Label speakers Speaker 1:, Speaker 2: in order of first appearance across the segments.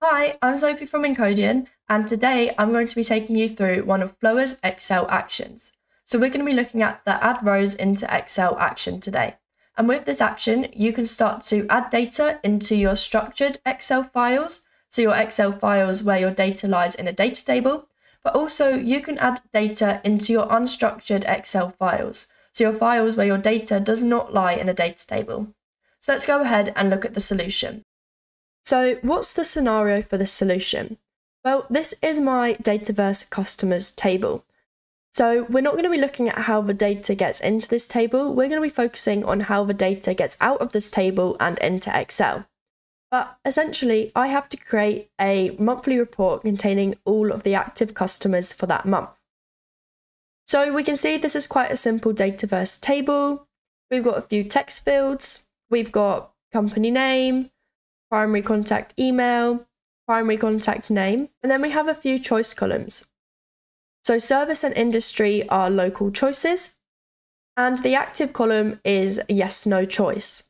Speaker 1: Hi, I'm Sophie from Encodian, and today I'm going to be taking you through one of Flowr's Excel actions. So we're going to be looking at the Add Rows into Excel action today. And with this action, you can start to add data into your structured Excel files, so your Excel files where your data lies in a data table, but also you can add data into your unstructured Excel files, so your files where your data does not lie in a data table. So let's go ahead and look at the solution. So what's the scenario for this solution? Well, this is my Dataverse customers table. So we're not going to be looking at how the data gets into this table, we're going to be focusing on how the data gets out of this table and into Excel. But essentially, I have to create a monthly report containing all of the active customers for that month. So we can see this is quite a simple Dataverse table. We've got a few text fields, we've got company name, primary contact email, primary contact name, and then we have a few choice columns. So service and industry are local choices, and the active column is yes/no choice.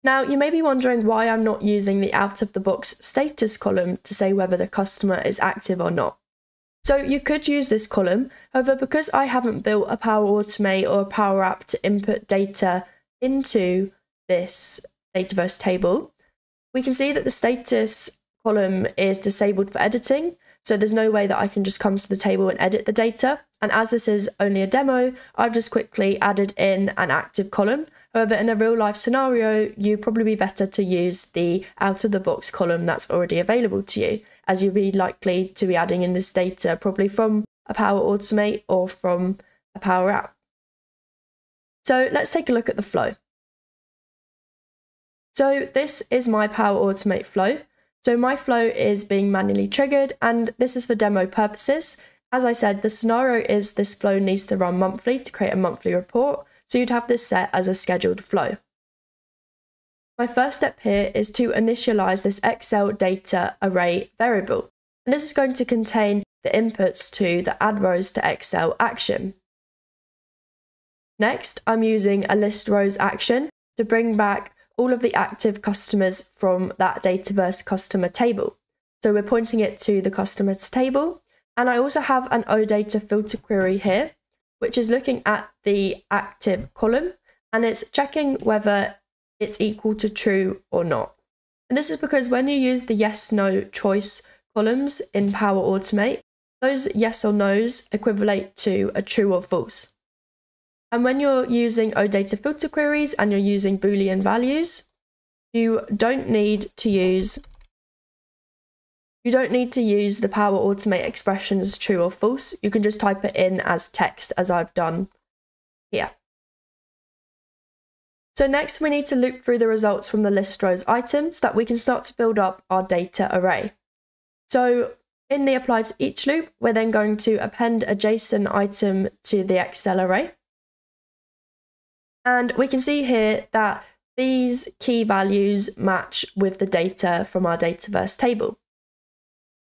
Speaker 1: Now, you may be wondering why I'm not using the out-of-the-box status column to say whether the customer is active or not. So you could use this column, however, because I haven't built a Power Automate or a Power App to input data into this Dataverse table, we can see that the status column is disabled for editing, so there's no way that I can just come to the table and edit the data. And as this is only a demo, I've just quickly added in an active column. However, in a real life scenario, you'd probably be better to use the out-of-the-box column that's already available to you, as you'll be likely to be adding in this data probably from a Power Automate or from a Power App. So let's take a look at the flow. So this is my Power Automate flow. So my flow is being manually triggered, and this is for demo purposes. As I said, the scenario is this flow needs to run monthly to create a monthly report, so you'd have this set as a scheduled flow. My first step here is to initialize this Excel data array variable, and this is going to contain the inputs to the Add Rows to Excel action. Next, I'm using a list rows action to bring back all of the active customers from that Dataverse customer table. So we're pointing it to the customers table. And I also have an OData filter query here, which is looking at the active column, and it's checking whether it's equal to true or not. And this is because when you use the yes/no choice columns in Power Automate, those yes or no's equivalent to a true or false. And when you're using OData filter queries and you're using Boolean values, you don't need to use the Power Automate expressions true or false. You can just type it in as text, as I've done here. So next we need to loop through the results from the list rows item so that we can start to build up our data array. So in the apply to each loop, we're then going to append a JSON item to the Excel array. And we can see here that these key values match with the data from our Dataverse table.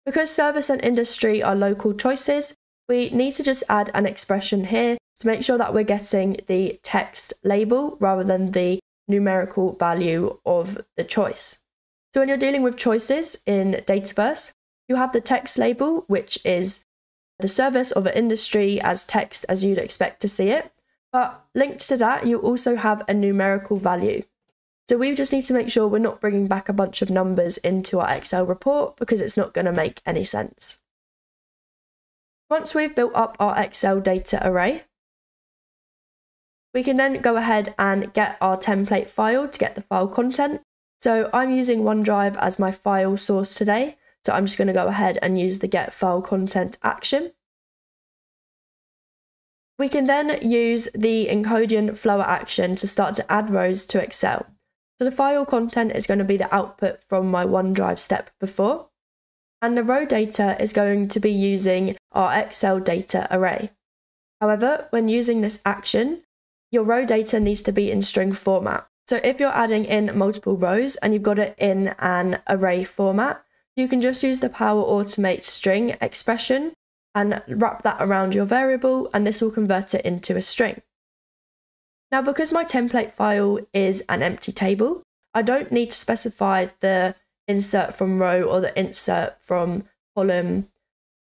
Speaker 1: Because service and industry are local choices, we need to just add an expression here to make sure that we're getting the text label rather than the numerical value of the choice. So when you're dealing with choices in Dataverse, you have the text label, which is the service or the industry as text as you'd expect to see it. But linked to that, you also have a numerical value. So we just need to make sure we're not bringing back a bunch of numbers into our Excel report because it's not going to make any sense. Once we've built up our Excel data array, we can then go ahead and get our template file to get the file content. So I'm using OneDrive as my file source today. So I'm just going to go ahead and use the get file content action. We can then use the Encodian Flowr action to start to add rows to Excel. So the file content is going to be the output from my OneDrive step before, and the row data is going to be using our Excel data array. However, when using this action, your row data needs to be in string format. So if you're adding in multiple rows and you've got it in an array format, you can just use the Power Automate string expression and wrap that around your variable, and this will convert it into a string. Now, because my template file is an empty table, I don't need to specify the insert from row or the insert from column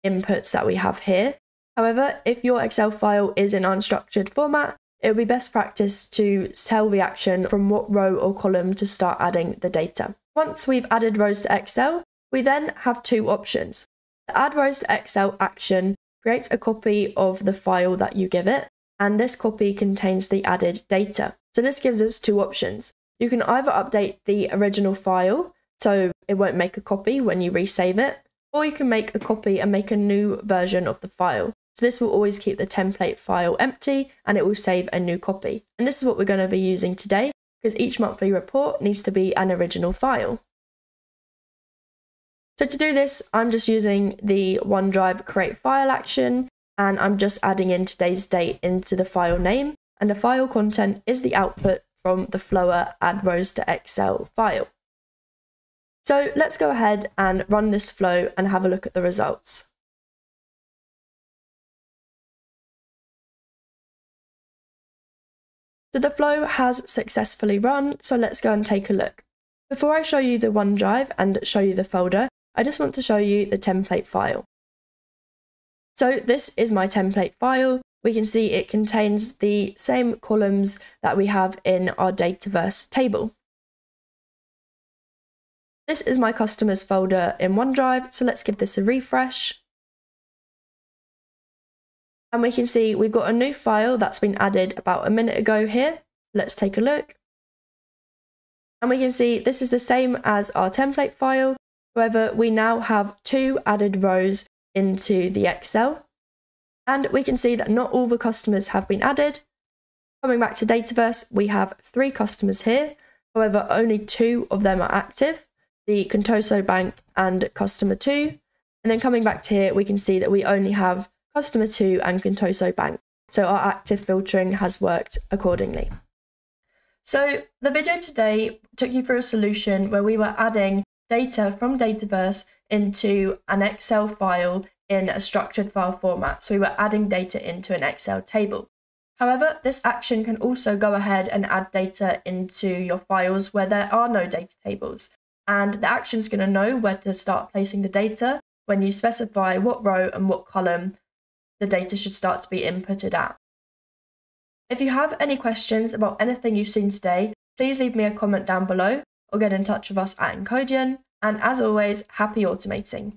Speaker 1: inputs that we have here. However, if your Excel file is in unstructured format, it would be best practice to tell the action from what row or column to start adding the data. Once we've added rows to Excel, we then have two options. The Add Rows to Excel action creates a copy of the file that you give it, and this copy contains the added data. So this gives us two options. You can either update the original file, so it won't make a copy when you resave it, or you can make a copy and make a new version of the file. So this will always keep the template file empty and it will save a new copy. And this is what we're going to be using today, because each monthly report needs to be an original file. So to do this, I'm just using the OneDrive create file action, and I'm just adding in today's date into the file name, and the file content is the output from the Flowr Add Rows to Excel file. So let's go ahead and run this flow and have a look at the results. So the flow has successfully run, so let's go and take a look. Before I show you the OneDrive and show you the folder, I just want to show you the template file. So this is my template file. We can see it contains the same columns that we have in our Dataverse table. This is my customers folder in OneDrive, so let's give this a refresh. And we can see we've got a new file that's been added about a minute ago here. Let's take a look. And we can see this is the same as our template file. However, we now have two added rows into the Excel. And we can see that not all the customers have been added. Coming back to Dataverse, we have 3 customers here. However, only 2 of them are active, the Contoso Bank and Customer 2. And then coming back to here, we can see that we only have Customer 2 and Contoso Bank. So our active filtering has worked accordingly. So the video today took you through a solution where we were adding data from Dataverse into an Excel file in a structured file format. So we were adding data into an Excel table. However, this action can also go ahead and add data into your files where there are no data tables. And the action is going to know where to start placing the data when you specify what row and what column the data should start to be inputted at. If you have any questions about anything you've seen today, please leave me a comment down below or get in touch with us at Encodian. And as always, happy automating.